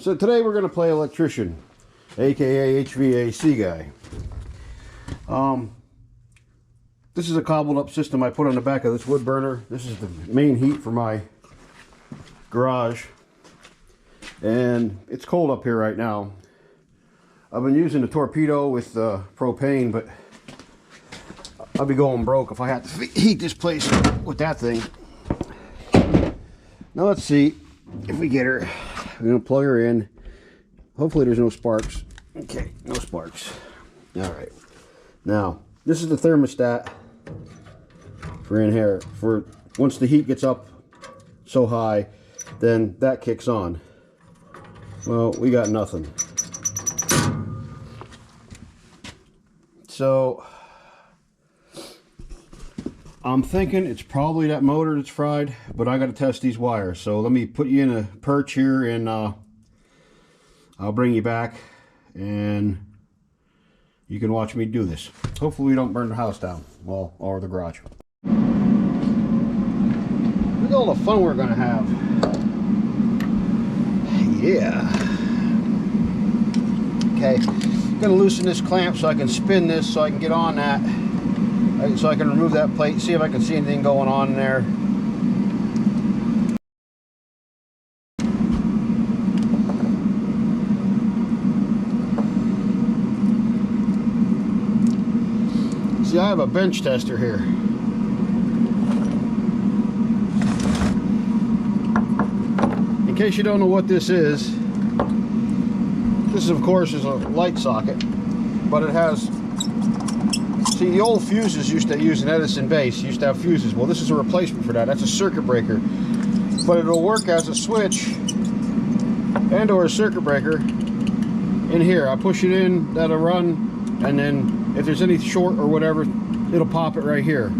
So today we're going to play electrician, aka HVAC guy. This is a cobbled up system I put on the back of this wood burner. This is the main heat for my garage, and it's cold up here right now. I've been using the torpedo with propane, but I'll be going broke if I have to heat this place with that thing. Now let's see if we get her. We're gonna plug her in. Hopefully there's no sparks. Okay, no sparks. All right. Now this is the thermostat for in here. For once the heat gets up so high, then that kicks on. Well, we got nothing. So I'm thinking it's probably that motor that's fried, but I got to test these wires. So let me put you in a perch here, and I'll bring you back and you can watch me do this. Hopefully we don't burn the house down, well, or the garage. Look at all the fun we're gonna have. Yeah. Okay, I'm gonna loosen this clamp so I can spin this, so I can get on that, so I can remove that plate, see if I can see anything going on in there. See, I have a bench tester here. In case you don't know what this is of course is a light socket, but it has, see, the old fuses used to use an Edison base, used to have fuses. Well, this is a replacement for that. That's a circuit breaker, but it'll work as a switch and or a circuit breaker in here. I push it in, that'll run, and then if there's any short or whatever, it'll pop it right here.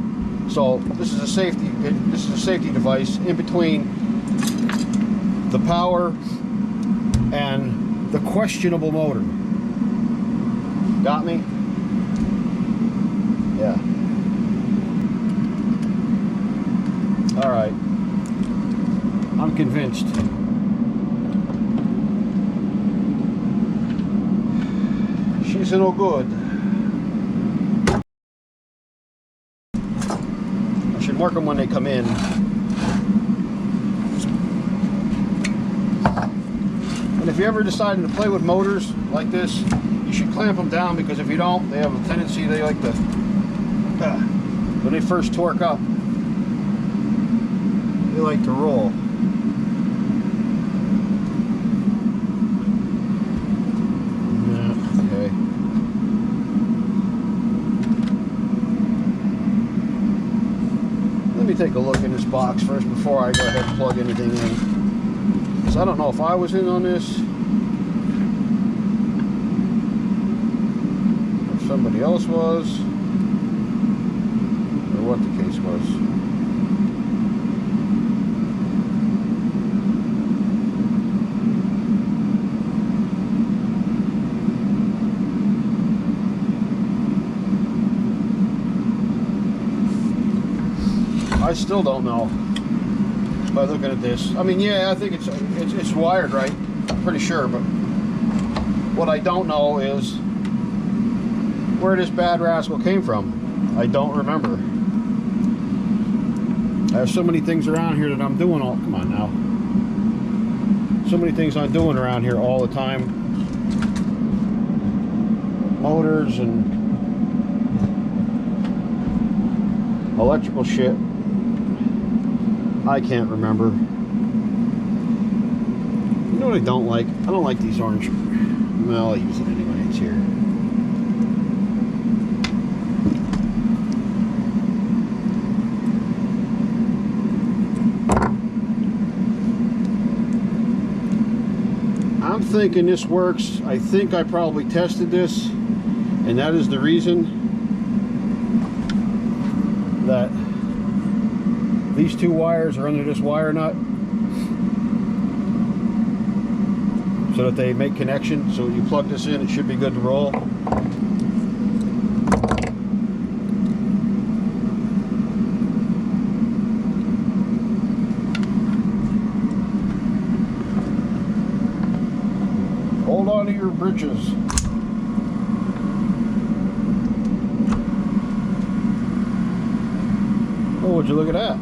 So this is a safety device in between the power and the questionable motor. Got me? Yeah. All right. I'm convinced. She's no good. I should mark them when they come in. And if you ever decided to play with motors like this, you should clamp them down, because if you don't, they have a tendency, they like to, when they first torque up, they like to roll. Yeah, okay. Let me take a look in this box first before I go ahead and plug anything in. I don't know if I was in on this or somebody else was, or what the case was. I still don't know. By looking at this, I mean, yeah, I think it's wired right, I'm pretty sure, but what I don't know is where this bad rascal came from. I don't remember. I have so many things around here that I'm doing all, come on now, so many things I'm doing around here all the time, motors and electrical shit. I can't remember. You know what I don't like? I don't like these orange. Well, I'll use it anyway. It's here. I'm thinking this works. I think I probably tested this, and that is the reason that these two wires are under this wire nut, so that they make connection. So when you plug this in, it should be good to roll. on to your britches. Oh, would you look at that?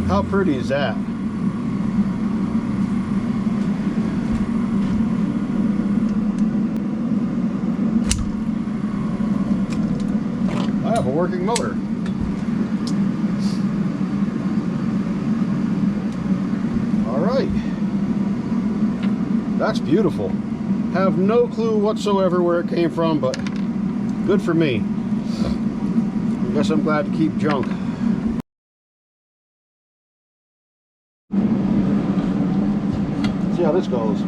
How pretty is that? I have a working motor. All right. That's beautiful. Have no clue whatsoever where it came from, but good for me. I guess I'm glad to keep junk. See how this goes.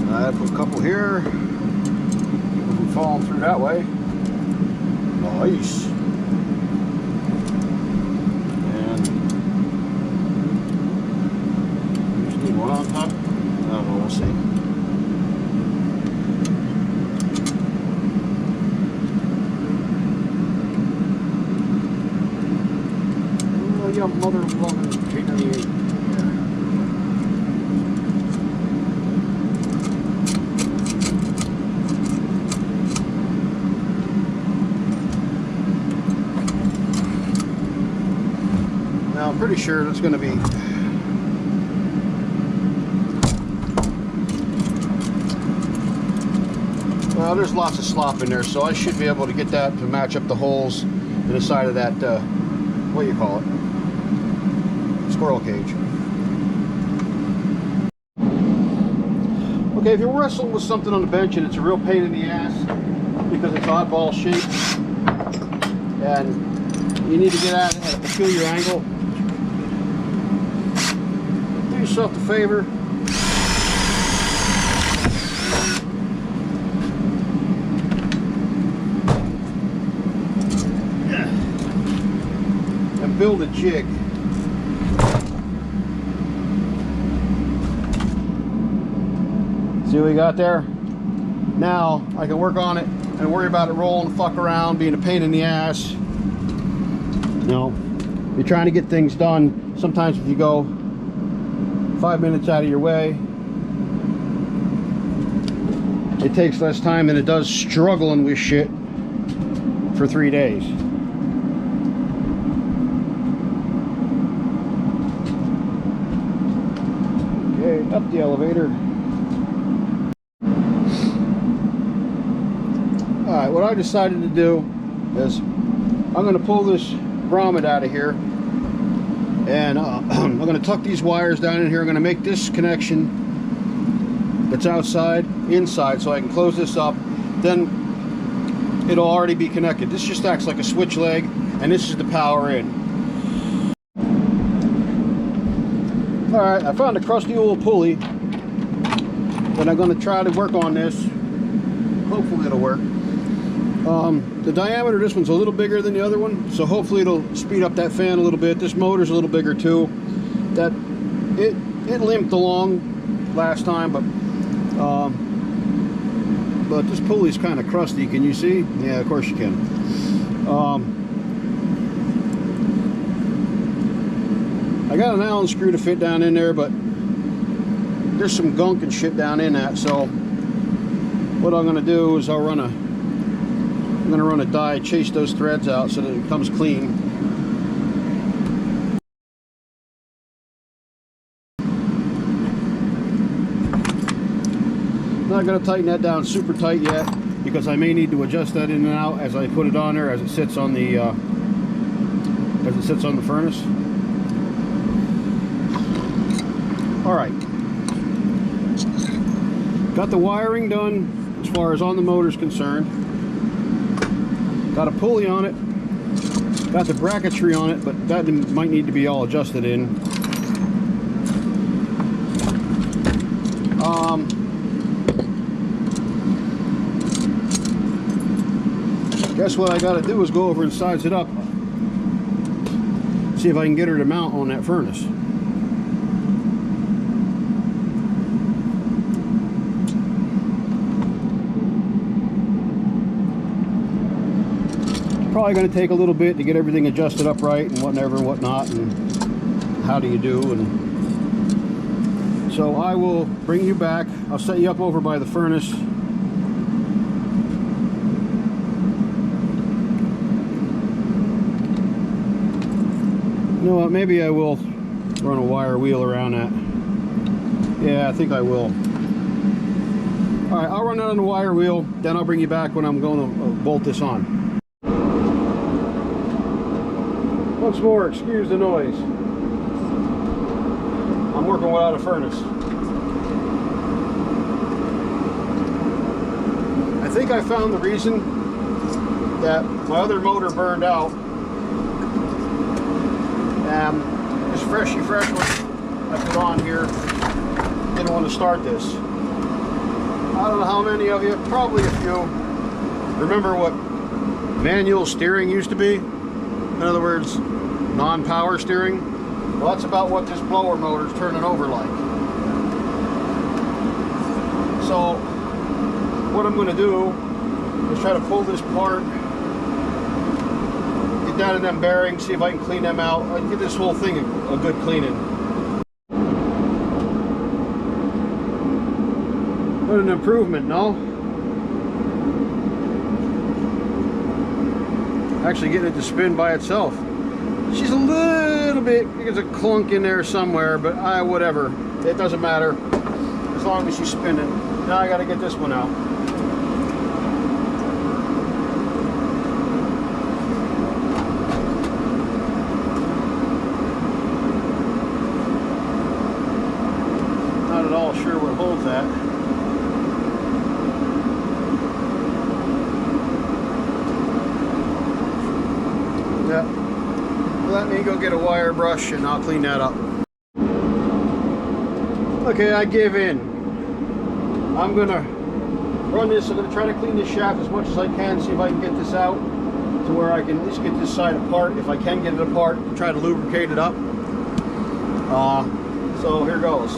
I put a couple here. We're falling through that way. Nice. And just need one on top. I don't know, we'll see. Oh, yeah, mother loving chicken. I'm pretty sure that's going to be well, there's lots of slop in there, so I should be able to get that to match up the holes in the side of that what do you call it, squirrel cage. Okay, if you're wrestling with something on the bench and it's a real pain in the ass because it's oddball shaped and you need to get at it at a peculiar angle, do yourself the favor and build a jig. See what we got there? Now I can work on it and worry about it rolling the fuck around, being a pain in the ass. No, you're trying to get things done. Sometimes if you go 5 minutes out of your way, it takes less time than it does struggling with shit for 3 days. Okay, up the elevator. Alright, what I decided to do is I'm going to pull this grommet out of here, and I'm going to tuck these wires down in here. I'm going to make this connection that's outside inside so I can close this up, then it'll already be connected. This just acts like a switch leg, and this is the power in. Alright, I found a crusty old pulley, and I'm going to try to work on this. Hopefully it'll work. The diameter of this one's a little bigger than the other one, so hopefully it'll speed up that fan a little bit. This motor's a little bigger too. That it limped along last time, but this pulley's kind of crusty. Can you see? Yeah, of course you can. I got an Allen screw to fit down in there, but there's some gunk and shit down in that. So what I'm going to do is I'm going to run a die, chase those threads out so that it comes clean. Not going to tighten that down super tight yet because I may need to adjust that in and out as I put it on there, as it sits on the furnace. All right, got the wiring done as far as on the motor is concerned. Got a pulley on it, got the bracketry on it, but that might need to be all adjusted in. Guess what I got to do is go over and size it up, see if I can get her to mount on that furnace. probably going to take a little bit to get everything adjusted up right and whatever and whatnot, and how do you do. And so I will bring you back. I'll set you up over by the furnace. You know what, maybe I will run a wire wheel around that. Yeah, I think I will. Alright, I'll run it on the wire wheel, then I'll bring you back when I'm going to bolt this on. Once more, excuse the noise. I'm working without a furnace. I think I found the reason that my other motor burned out. This freshy fresh one I put on here, didn't want to start this. I don't know how many of you, probably a few, remember what manual steering used to be? In other words, non-power steering. Well, that's about what this blower motor is turning over like. So what I'm going to do is try to pull this apart, get down in them bearings, see if I can clean them out, and get this whole thing a good cleaning. What an improvement, no? Actually getting it to spin by itself. She's a little bit, there's a clunk in there somewhere, but whatever. It doesn't matter as long as she's spinning. Now I got to get this one out. Not at all sure what holds that. Yeah. Let me go get a wire brush and I'll clean that up. Okay, I give in. I'm gonna run this. I'm gonna try to clean this shaft as much as I can, see if I can get this out to where I can at least get this side apart. If I can get it apart, try to lubricate it up. So here goes.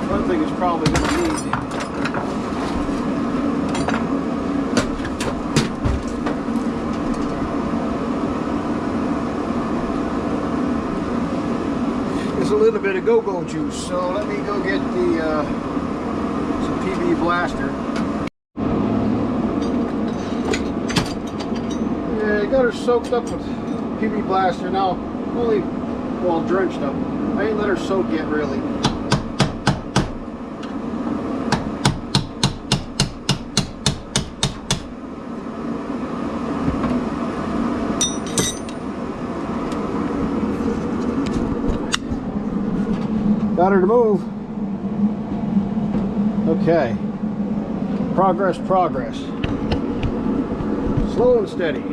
One thing is probably gonna need a little bit of go-go juice, so let me go get the some PB blaster. Yeah, I got her soaked up with PB blaster now. Only, well, drenched up. I ain't let her soak yet, really. Got her to move. Okay. Progress, progress. Slow and steady.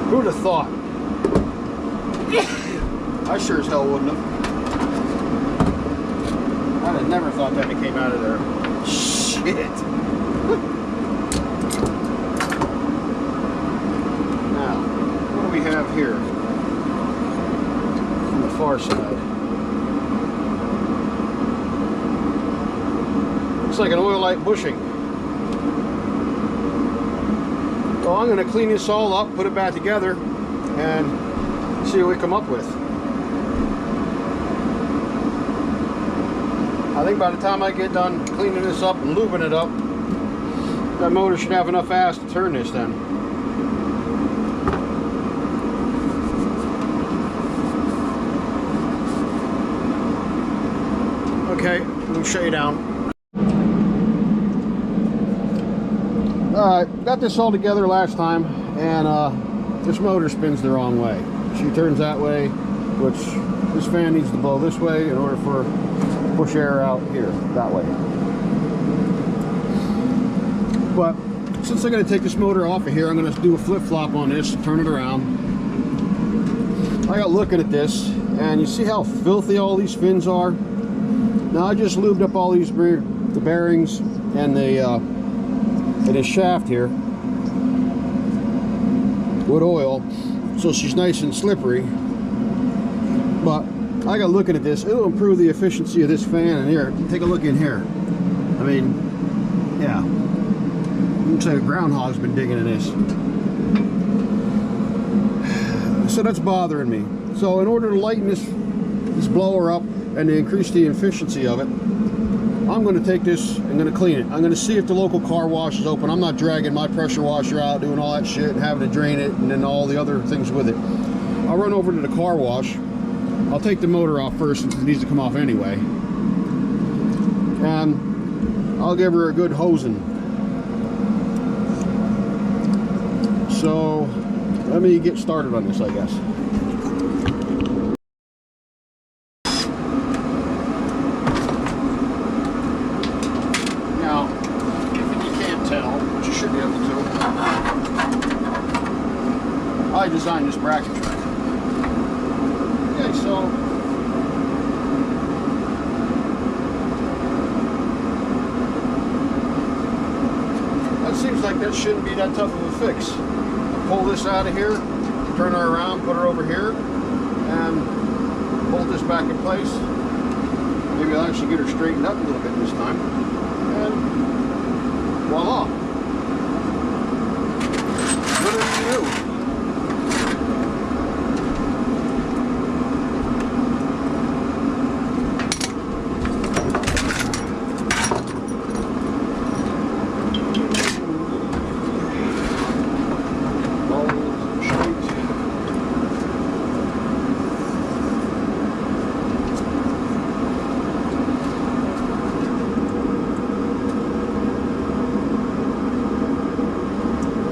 Who'd have thought? I sure as hell wouldn't have. I'd have never thought that it came out of there. shit. Now, what do we have here on the far side? Looks like an oil light bushing. So I'm going to clean this all up, put it back together, and see what we come up with. I think by the time I get done cleaning this up and lubing it up, that motor should have enough ass to turn this then. Okay, let me show you down. Alright, got this all together last time, and this motor spins the wrong way. She turns that way, which this fan needs to blow this way in order for push air out here, that way. But since I'm going to take this motor off of here, I'm going to do a flip-flop on this, turn it around. I got looking at this, and you see how filthy all these fins are? Now I just lubed up all these the bearings and the this shaft here with oil, so she's nice and slippery. But I got looking at this, it'll improve the efficiency of this fan. And here, take a look in here. I mean, yeah, looks like a groundhog's been digging in this. So that's bothering me. So in order to lighten this blower up and to increase the efficiency of it, I'm going to take this and going to clean it. I'm going to see if the local car wash is open. I'm not dragging my pressure washer out, doing all that shit and having to drain it and then all the other things with it. I'll run over to the car wash. I'll take the motor off first since it needs to come off anyway. And I'll give her a good hosing. So let me get started on this, I guess. Now, if you can't tell, which you should be able to, I designed this bracket tray. Okay, so that seems like that shouldn't be that tough of a fix. Pull this out of here, turn her around, put her over here, and bolt this back in place. Maybe I'll actually get her straightened up a little bit this time. And voila. What do you do?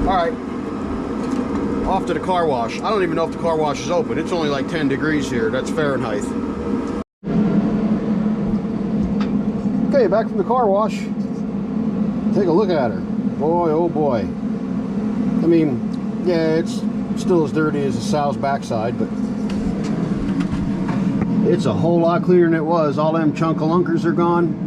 Alright, off to the car wash. I don't even know if the car wash is open. It's only like 10 degrees here. That's Fahrenheit. Okay, back from the car wash. Take a look at her. Boy, oh boy. I mean, yeah, it's still as dirty as a sow's backside, but it's a whole lot cleaner than it was. All them chunkalunkers are gone.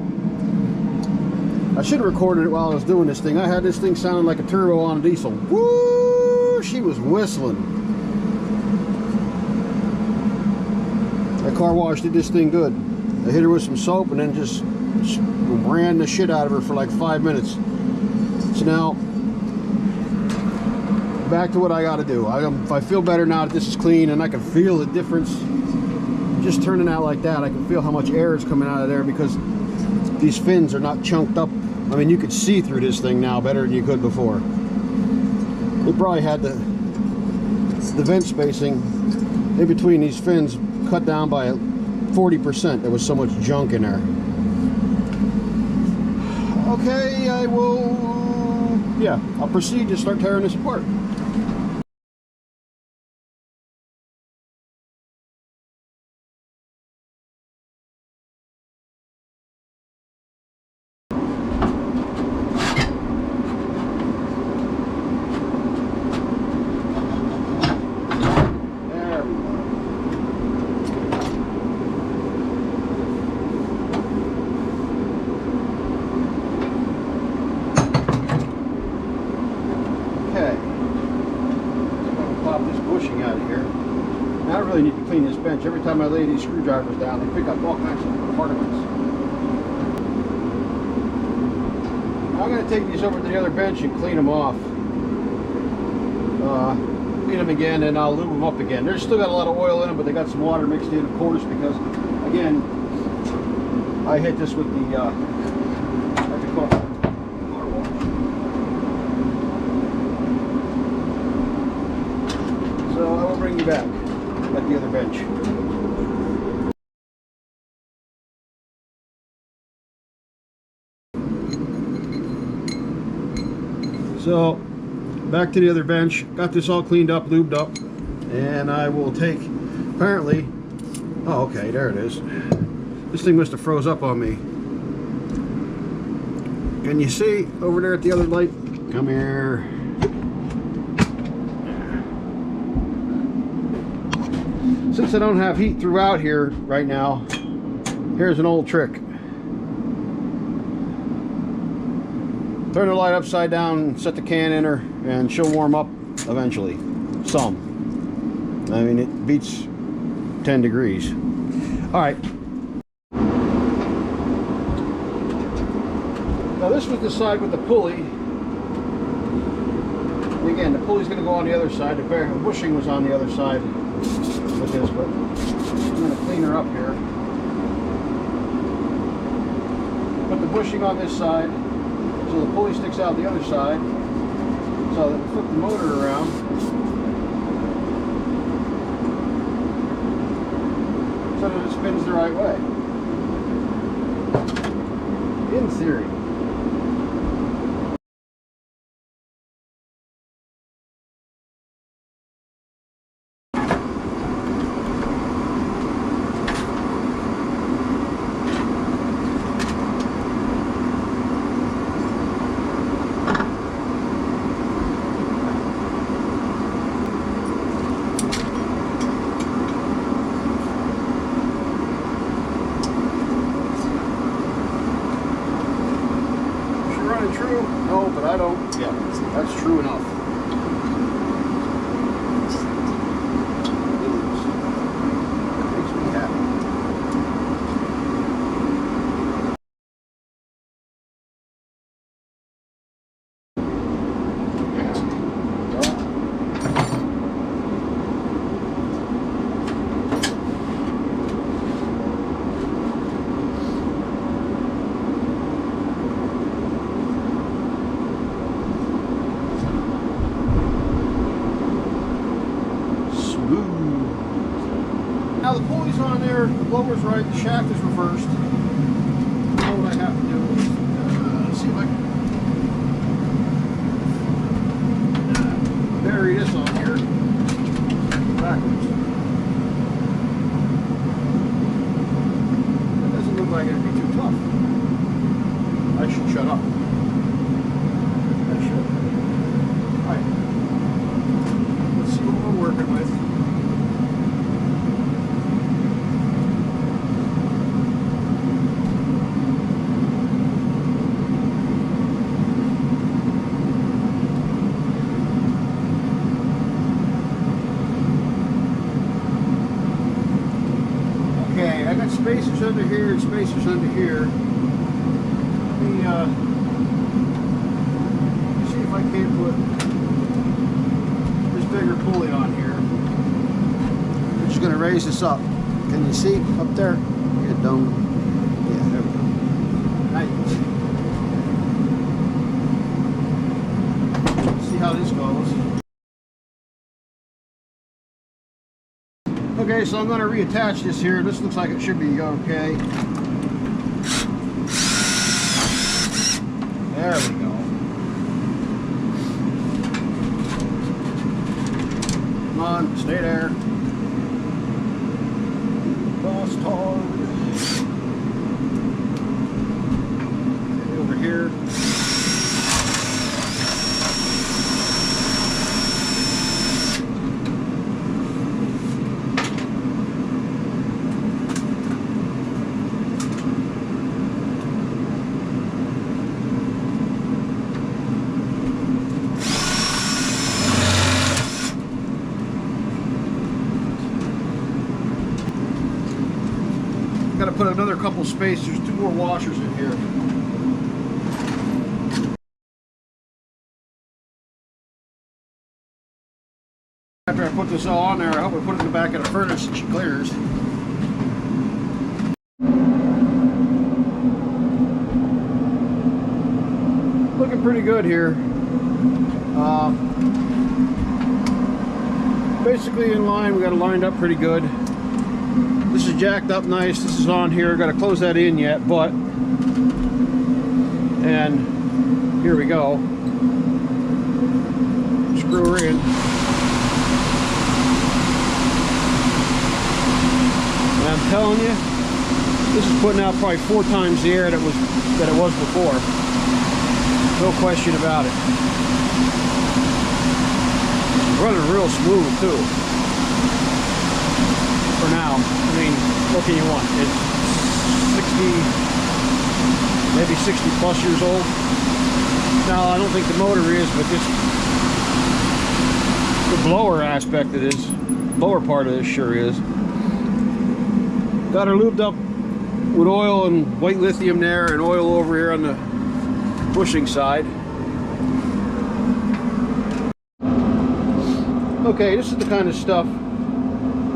I should have recorded it while I was doing this thing. I had this thing sounding like a turbo on a diesel. Woo! She was whistling. That car wash did this thing good. I hit her with some soap and then just ran the shit out of her for like 5 minutes. So now, back to what I got to do. I feel better now that this is clean, and I can feel the difference. Just turning out like that, I can feel how much air is coming out of there because these fins are not chunked up. I mean, you could see through this thing now better than you could before. It probably had the vent spacing in between these fins cut down by 40%. There was so much junk in there. Okay, I'll proceed to start tearing this apart. really need to clean this bench. Every time I lay these screwdrivers down, they pick up all kinds of particles. I'm going to take these over to the other bench and clean them off. Clean them again, and I'll lube them up again. They've still got a lot of oil in them, but they got some water mixed in, of course, because, again, I hit this with the car wash. So I will bring you back at the other bench. So back to the other bench. Got this all cleaned up, lubed up, and I will take, apparently, oh okay, there it is. This thing must have froze up on me. Can you see over there at the other light? Come here. Since I don't have heat throughout here right now, here's an old trick. Turn the light upside down, set the can in her, and she'll warm up eventually. Some. I mean, it beats 10 degrees. All right. Now this was the side with the pulley. And again, the pulley's going to go on the other side. The bushing was on the other side with this, but I'm going to clean her up here. Put the bushing on this side, so the pulley sticks out the other side. So that we flip the motor around. So that it spins the right way. In theory. True? No, but I don't. Yeah, that's true enough. Makes me happy. Now the pulley's on there, the blower's right, the shaft is reversed. Now what I have to do is see if I can bury this on here backwards. It doesn't look like it'd be too tough. I should shut up. I should. Alright. Let's see what we're working with. I got spacers under here and spacers under here. Let me see if I can't put this bigger pulley on here. I'm just going to raise this up. Can you see up there? You don't. Yeah, there we go. Now you can see. See how this goes. Okay, so I'm going to reattach this here. This looks like it should be okay. There we go. Come on, stay there. Lost hard. Okay, over here. put another couple spacers. There's 2 more washers in here. After I put this all on there, I hope I put it in the back of the furnace and she clears. Looking pretty good here. Basically in line, we got it lined up pretty good. This is jacked up nice. This is on here. Got to close that in yet, but and here we go. Screw her in. And I'm telling you, this is putting out probably 4 times the air that it was before. No question about it. Running real smooth too. For now. I mean, what can you want? It's 60, maybe 60 plus years old. Now, I don't think the motor is, but this, the blower aspect of this, blower part of this sure is. Got her lubed up with oil and white lithium there, and oil over here on the bushing side. Okay, this is the kind of stuff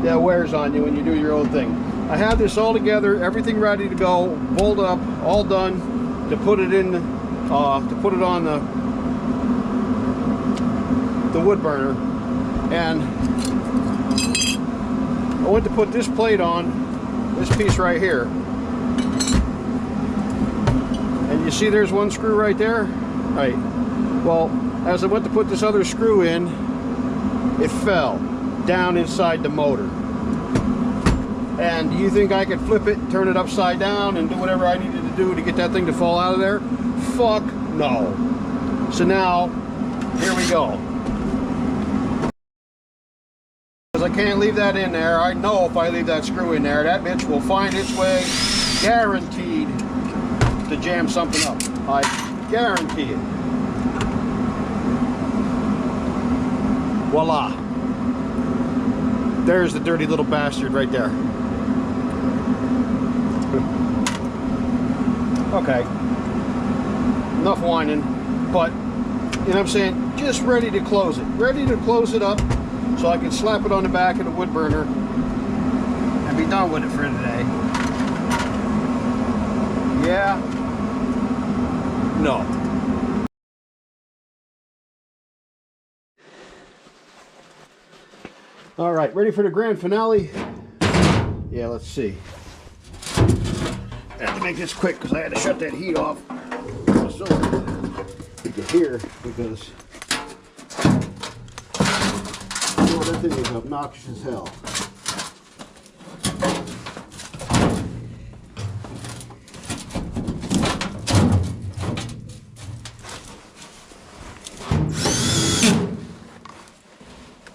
that wears on you when you do your own thing. I have this all together, everything ready to go, rolled up, all done to put it in, to put it on the wood burner. And I went to put this plate on, this piece right here. And you see there's one screw right there? Right. Well, as I went to put this other screw in, it fell down inside the motor. And do you think I could flip it, turn it upside down, and do whatever I needed to do to get that thing to fall out of there? Fuck no. So now, here we go. Because I can't leave that in there. I know if I leave that screw in there, that bitch will find its way, guaranteed, to jam something up. I guarantee it. Voila. There's the dirty little bastard right there. Okay. Enough whining, but, you know what I'm saying? Just ready to close it. Ready to close it up so I can slap it on the back of the wood burner and be done with it for today. Yeah. No. All right, ready for the grand finale? Yeah, let's see. I have to make this quick because I had to shut that heat off so you can hear, because oh, that thing is obnoxious as hell.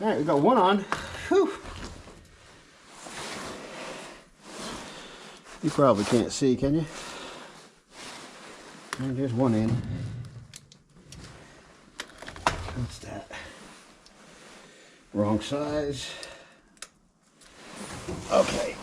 All right, we got one on. Whew. You probably can't see, can you? And there's one in. What's that? Wrong size. Okay.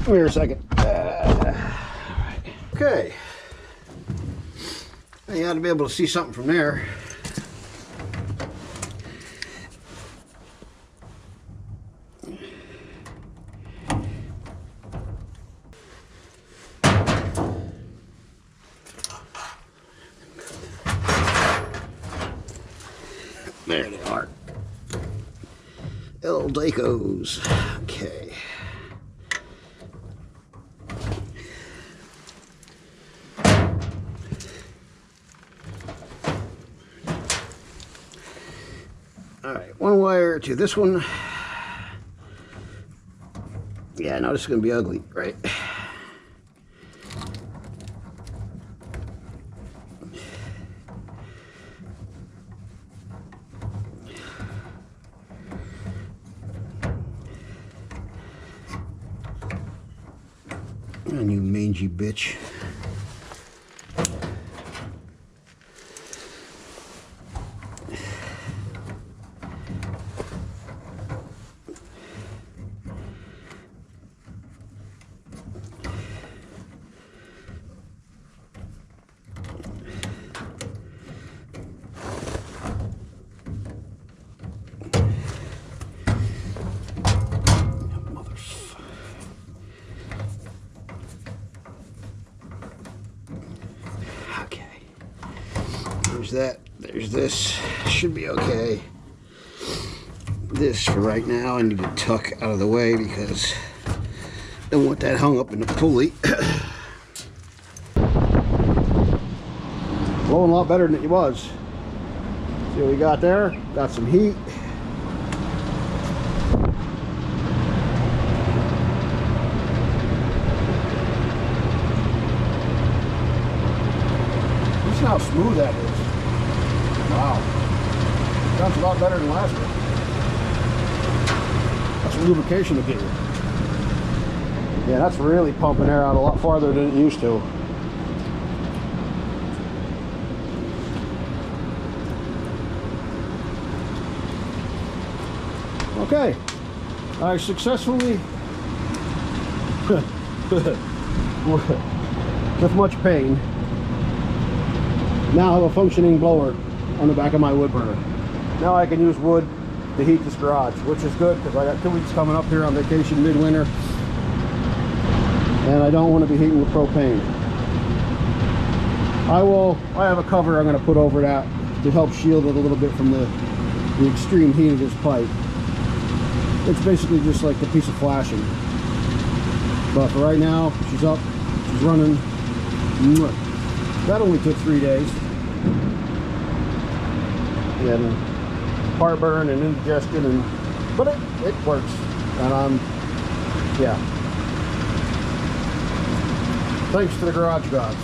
Come here a second. Alright. Okay. You ought to be able to see something from there. There they are. El Dacos. Okay. Alright, one wire to this one. Yeah, no, this is going to be ugly, right? And you mangy bitch. There's that. There's this. Should be okay. This for right now I need to tuck out of the way because I don't want that hung up in the pulley. Blowing a lot better than it was. See what we got there? Got some heat. Listen how smooth that is. Wow. Sounds a lot better than last one. That's what lubrication will get you. Yeah, that's really pumping air out a lot farther than it used to. Okay. I successfully, with much pain, now have a functioning blower on the back of my wood burner. Now I can use wood to heat this garage, which is good because I got 2 weeks coming up here on vacation midwinter, and I don't want to be heating with propane. I have a cover I'm going to put over that to help shield it a little bit from the extreme heat of this pipe. It's basically just like a piece of flashing. But for right now, she's up, she's running. That only took 3 days. And heartburn and indigestion, but it works. And yeah. Thanks to the garage gods.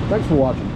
Thanks for watching.